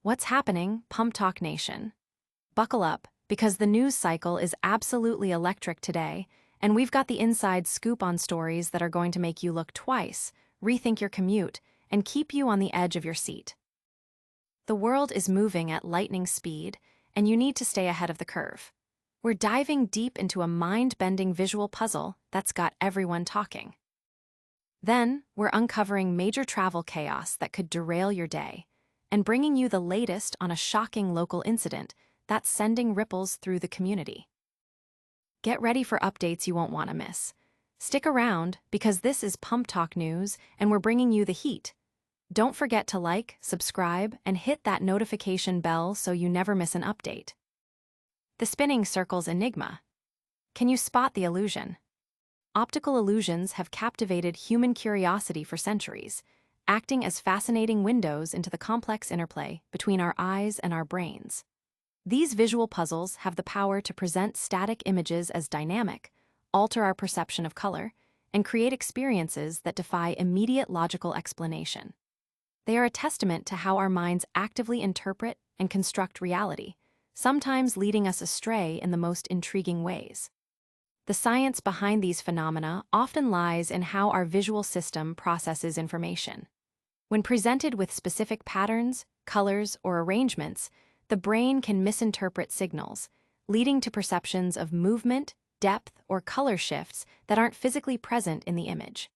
What's happening, PumpTalk Nation? Buckle up, because the news cycle is absolutely electric today, and we've got the inside scoop on stories that are going to make you look twice, rethink your commute, and keep you on the edge of your seat. The world is moving at lightning speed, and you need to stay ahead of the curve. We're diving deep into a mind-bending visual puzzle that's got everyone talking. Then, we're uncovering major travel chaos that could derail your day, and bringing you the latest on a shocking local incident that's sending ripples through the community. Get ready for updates you won't want to miss. Stick around, because this is PumpTalk News, and we're bringing you the heat. Don't forget to like, subscribe, and hit that notification bell so you never miss an update. The spinning circle's enigma. Can you spot the illusion? Optical illusions have captivated human curiosity for centuries, acting as fascinating windows into the complex interplay between our eyes and our brains. These visual puzzles have the power to present static images as dynamic, alter our perception of color, and create experiences that defy immediate logical explanation. They are a testament to how our minds actively interpret and construct reality, sometimes leading us astray in the most intriguing ways. The science behind these phenomena often lies in how our visual system processes information. When presented with specific patterns, colors, or arrangements, the brain can misinterpret signals, leading to perceptions of movement, depth, or color shifts that aren't physically present in the image.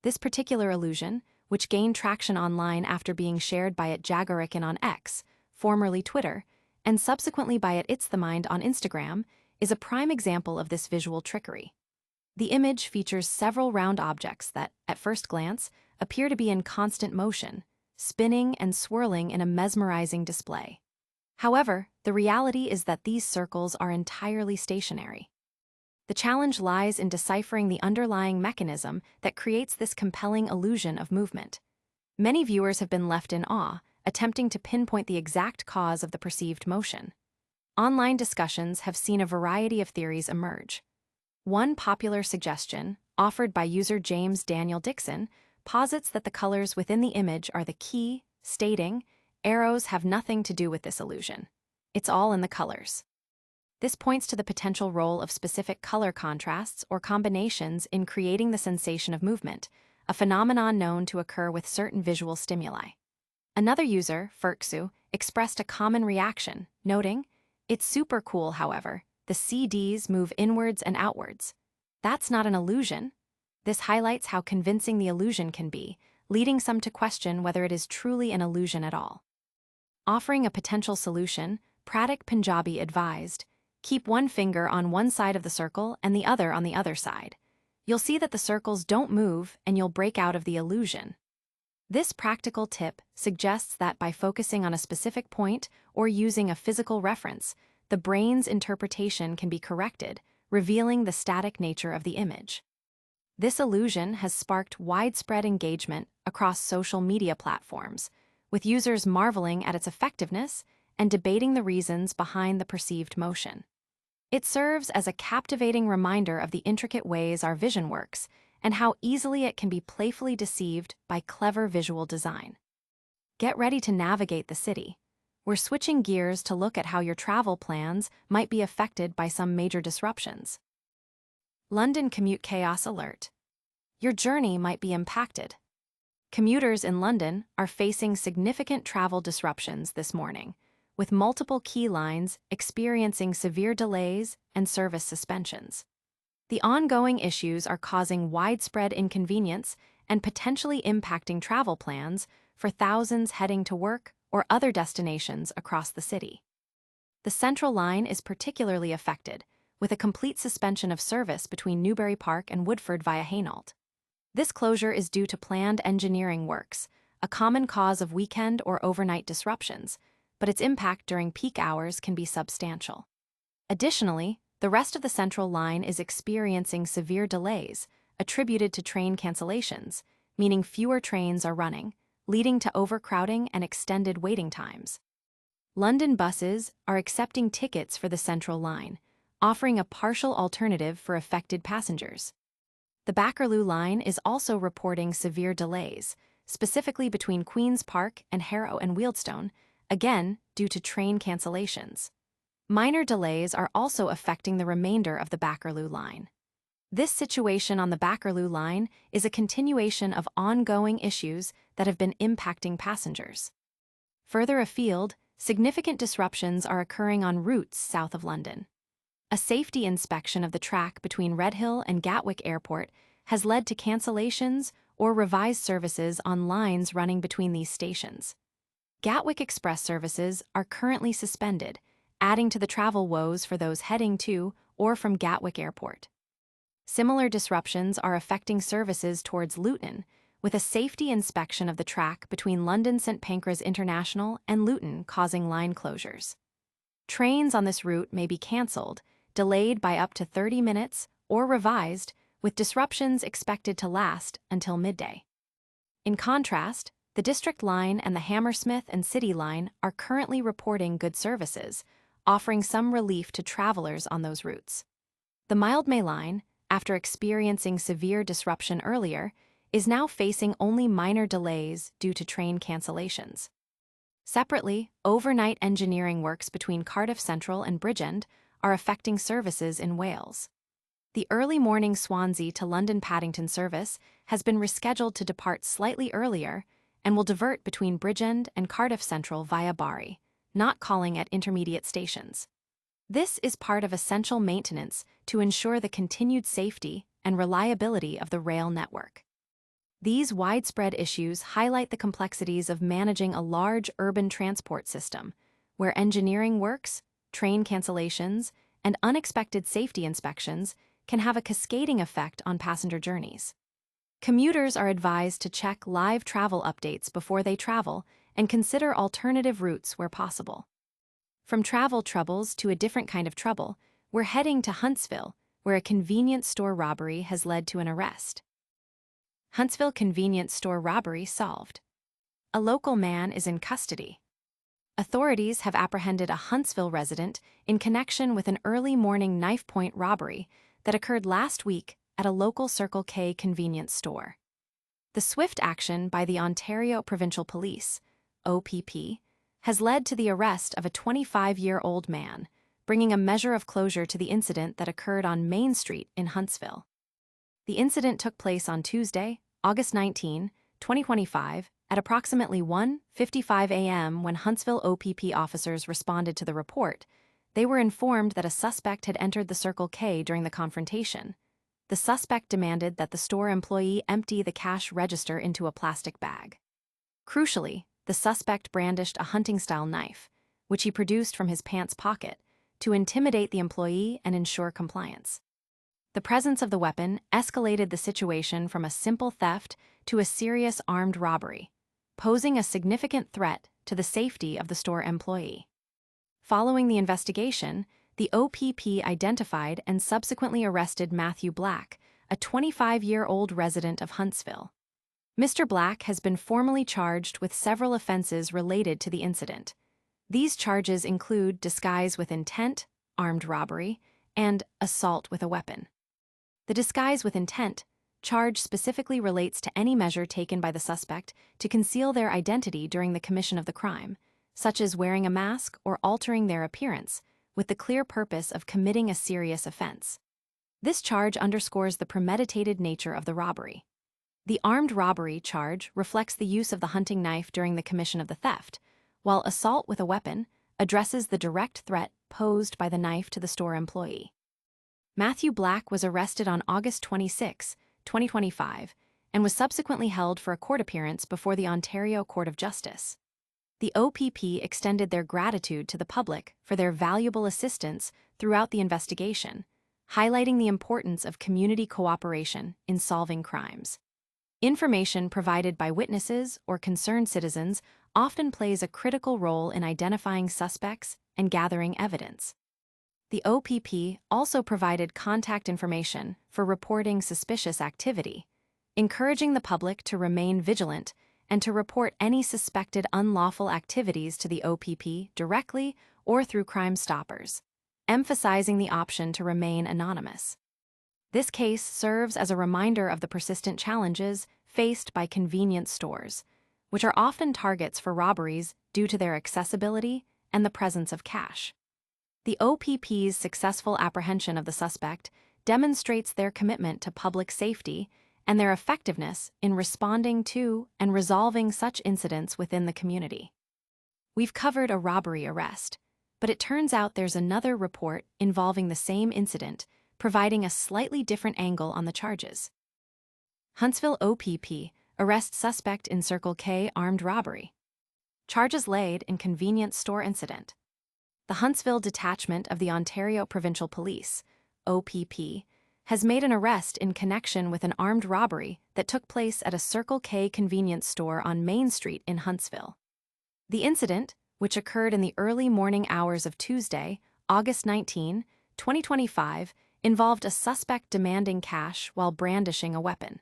This particular illusion, which gained traction online after being shared by @Jagarican on X, formerly Twitter, and subsequently by @It'sTheMind on Instagram, is a prime example of this visual trickery. The image features several round objects that, at first glance, appear to be in constant motion, spinning and swirling in a mesmerizing display. However, the reality is that these circles are entirely stationary. The challenge lies in deciphering the underlying mechanism that creates this compelling illusion of movement. Many viewers have been left in awe, attempting to pinpoint the exact cause of the perceived motion. Online discussions have seen a variety of theories emerge. One popular suggestion, offered by user James Daniel Dixon, posits that the colors within the image are the key, stating, "Arrows have nothing to do with this illusion. It's all in the colors." This points to the potential role of specific color contrasts or combinations in creating the sensation of movement, a phenomenon known to occur with certain visual stimuli. Another user, Ferksu, expressed a common reaction, noting, "It's super cool, however. The CDs move inwards and outwards. That's not an illusion." This highlights how convincing the illusion can be, leading some to question whether it is truly an illusion at all. Offering a potential solution, Pratik Punjabi advised, "Keep one finger on one side of the circle and the other on the other side. You'll see that the circles don't move and you'll break out of the illusion." This practical tip suggests that by focusing on a specific point or using a physical reference, the brain's interpretation can be corrected, revealing the static nature of the image. This illusion has sparked widespread engagement across social media platforms, with users marveling at its effectiveness and debating the reasons behind the perceived motion. It serves as a captivating reminder of the intricate ways our vision works and how easily it can be playfully deceived by clever visual design. Get ready to navigate the city. We're switching gears to look at how your travel plans might be affected by some major disruptions. London commute chaos alert. Your journey might be impacted. Commuters in London are facing significant travel disruptions this morning, with multiple key lines experiencing severe delays and service suspensions. The ongoing issues are causing widespread inconvenience and potentially impacting travel plans for thousands heading to work or other destinations across the city. The Central Line is particularly affected, with a complete suspension of service between Newbury Park and Woodford via Hainault. This closure is due to planned engineering works, a common cause of weekend or overnight disruptions, but its impact during peak hours can be substantial. Additionally, the rest of the Central Line is experiencing severe delays, attributed to train cancellations, meaning fewer trains are running, leading to overcrowding and extended waiting times. London buses are accepting tickets for the Central Line, offering a partial alternative for affected passengers. The Bakerloo line is also reporting severe delays, specifically between Queen's Park and Harrow and Wealdstone, again due to train cancellations. Minor delays are also affecting the remainder of the Bakerloo line. This situation on the Bakerloo line is a continuation of ongoing issues that have been impacting passengers. Further afield, significant disruptions are occurring on routes south of London. A safety inspection of the track between Redhill and Gatwick Airport has led to cancellations or revised services on lines running between these stations. Gatwick Express services are currently suspended, adding to the travel woes for those heading to or from Gatwick Airport. Similar disruptions are affecting services towards Luton, with a safety inspection of the track between London St Pancras International and Luton causing line closures. Trains on this route may be cancelled, delayed by up to 30 minutes, or revised, with disruptions expected to last until midday. In contrast, the District Line and the Hammersmith and City Line are currently reporting good services, offering some relief to travelers on those routes. The Mildmay Line, after experiencing severe disruption earlier, is now facing only minor delays due to train cancellations. Separately, overnight engineering works between Cardiff Central and Bridgend are affecting services in Wales. The early morning Swansea to London Paddington service has been rescheduled to depart slightly earlier and will divert between Bridgend and Cardiff Central via Barry, not calling at intermediate stations. This is part of essential maintenance to ensure the continued safety and reliability of the rail network. These widespread issues highlight the complexities of managing a large urban transport system, where engineering works, train cancellations, and unexpected safety inspections can have a cascading effect on passenger journeys. Commuters are advised to check live travel updates before they travel and consider alternative routes where possible. From travel troubles to a different kind of trouble, we're heading to Huntsville, where a convenience store robbery has led to an arrest. Huntsville convenience store robbery solved. A local man is in custody. Authorities have apprehended a Huntsville resident in connection with an early morning knife-point robbery that occurred last week at a local Circle K convenience store. The swift action by the Ontario Provincial Police, OPP, has led to the arrest of a 25-year-old man, bringing a measure of closure to the incident that occurred on Main Street in Huntsville. The incident took place on Tuesday, August 19, 2025, at approximately 1:55 a.m. When Huntsville OPP officers responded to the report. They were informed that a suspect had entered the Circle K during the confrontation. The suspect demanded that the store employee empty the cash register into a plastic bag. Crucially, the suspect brandished a hunting-style knife, which he produced from his pants pocket, to intimidate the employee and ensure compliance. The presence of the weapon escalated the situation from a simple theft to a serious armed robbery, posing a significant threat to the safety of the store employee. Following the investigation, the OPP identified and subsequently arrested Matthew Black, a 25-year-old resident of Huntsville. Mr. Black has been formally charged with several offenses related to the incident. These charges include disguise with intent, armed robbery, and assault with a weapon. The disguise with intent charge specifically relates to any measure taken by the suspect to conceal their identity during the commission of the crime, such as wearing a mask or altering their appearance, with the clear purpose of committing a serious offense. This charge underscores the premeditated nature of the robbery. The armed robbery charge reflects the use of the hunting knife during the commission of the theft, while assault with a weapon addresses the direct threat posed by the knife to the store employee. Matthew Black was arrested on August 26, 2025, and was subsequently held for a court appearance before the Ontario Court of Justice. The OPP extended their gratitude to the public for their valuable assistance throughout the investigation, highlighting the importance of community cooperation in solving crimes. Information provided by witnesses or concerned citizens often plays a critical role in identifying suspects and gathering evidence. The OPP also provided contact information for reporting suspicious activity, encouraging the public to remain vigilant and to report any suspected unlawful activities to the OPP directly or through Crime Stoppers, emphasizing the option to remain anonymous. This case serves as a reminder of the persistent challenges faced by convenience stores, which are often targets for robberies due to their accessibility and the presence of cash. The OPP's successful apprehension of the suspect demonstrates their commitment to public safety and their effectiveness in responding to and resolving such incidents within the community. We've covered a robbery arrest, but it turns out there's another report involving the same incident, providing a slightly different angle on the charges. Huntsville OPP arrests suspect in Circle K armed robbery. Charges laid in convenience store incident. The Huntsville Detachment of the Ontario Provincial Police, OPP, has made an arrest in connection with an armed robbery that took place at a Circle K convenience store on Main Street in Huntsville. The incident, which occurred in the early morning hours of Tuesday, August 19, 2025, involved a suspect demanding cash while brandishing a weapon.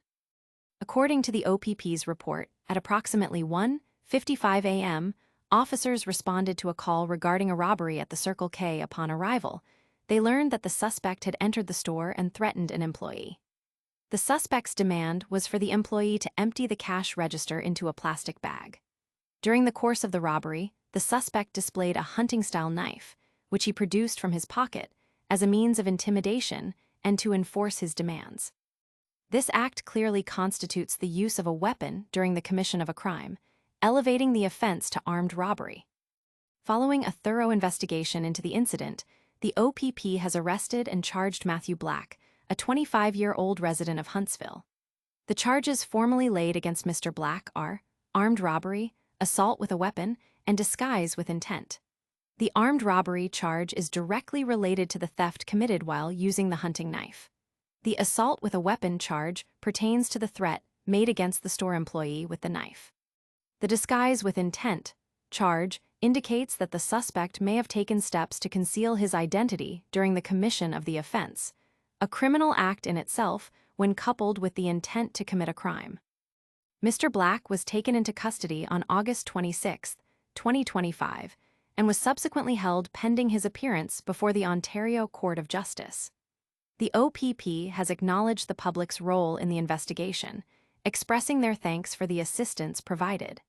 According to the OPP's report, at approximately 1:55 a.m., officers responded to a call regarding a robbery at the Circle K. Upon arrival, they learned that the suspect had entered the store and threatened an employee. The suspect's demand was for the employee to empty the cash register into a plastic bag. During the course of the robbery, the suspect displayed a hunting-style knife, which he produced from his pocket, as a means of intimidation and to enforce his demands. This act clearly constitutes the use of a weapon during the commission of a crime, elevating the offense to armed robbery. Following a thorough investigation into the incident, the OPP has arrested and charged Matthew Black, a 25-year-old resident of Huntsville. The charges formally laid against Mr. Black are armed robbery, assault with a weapon, and disguise with intent. The armed robbery charge is directly related to the theft committed while using the hunting knife. The assault with a weapon charge pertains to the threat made against the store employee with the knife. The disguise with intent charge indicates that the suspect may have taken steps to conceal his identity during the commission of the offense, a criminal act in itself when coupled with the intent to commit a crime. Mr. Black was taken into custody on August 26, 2025, and was subsequently held pending his appearance before the Ontario Court of Justice. The OPP has acknowledged the public's role in the investigation, expressing their thanks for the assistance provided.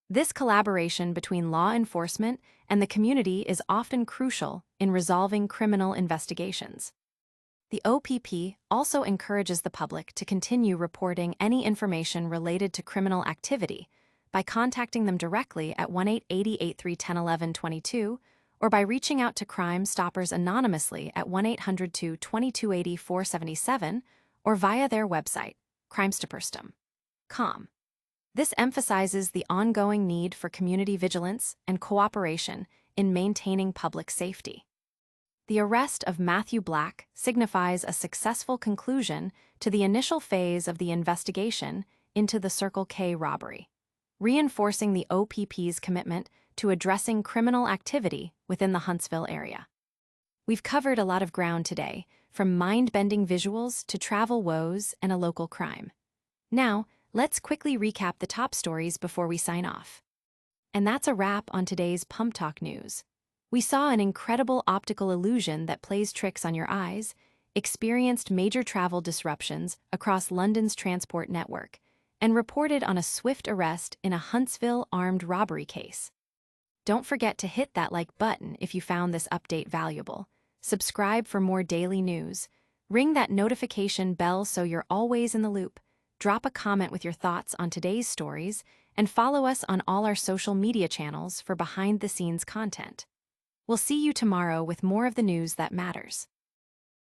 This collaboration between law enforcement and the community is often crucial in resolving criminal investigations. The OPP also encourages the public to continue reporting any information related to criminal activity by contacting them directly at 1-888-310-1122 or by reaching out to Crime Stoppers anonymously at 1-800-2-2280-477 or via their website, crimestopperstom.com. This emphasizes the ongoing need for community vigilance and cooperation in maintaining public safety. The arrest of Matthew Black signifies a successful conclusion to the initial phase of the investigation into the Circle K robbery, reinforcing the OPP's commitment to addressing criminal activity within the Huntsville area. We've covered a lot of ground today, from mind-bending visuals to travel woes and a local crime. Now, let's quickly recap the top stories before we sign off. And that's a wrap on today's PumpTalk news. We saw an incredible optical illusion that plays tricks on your eyes, experienced major travel disruptions across London's transport network, and reported on a swift arrest in a Huntsville armed robbery case. Don't forget to hit that like button if you found this update valuable. Subscribe for more daily news. Ring that notification bell so you're always in the loop. Drop a comment with your thoughts on today's stories, and follow us on all our social media channels for behind-the-scenes content. We'll see you tomorrow with more of the news that matters.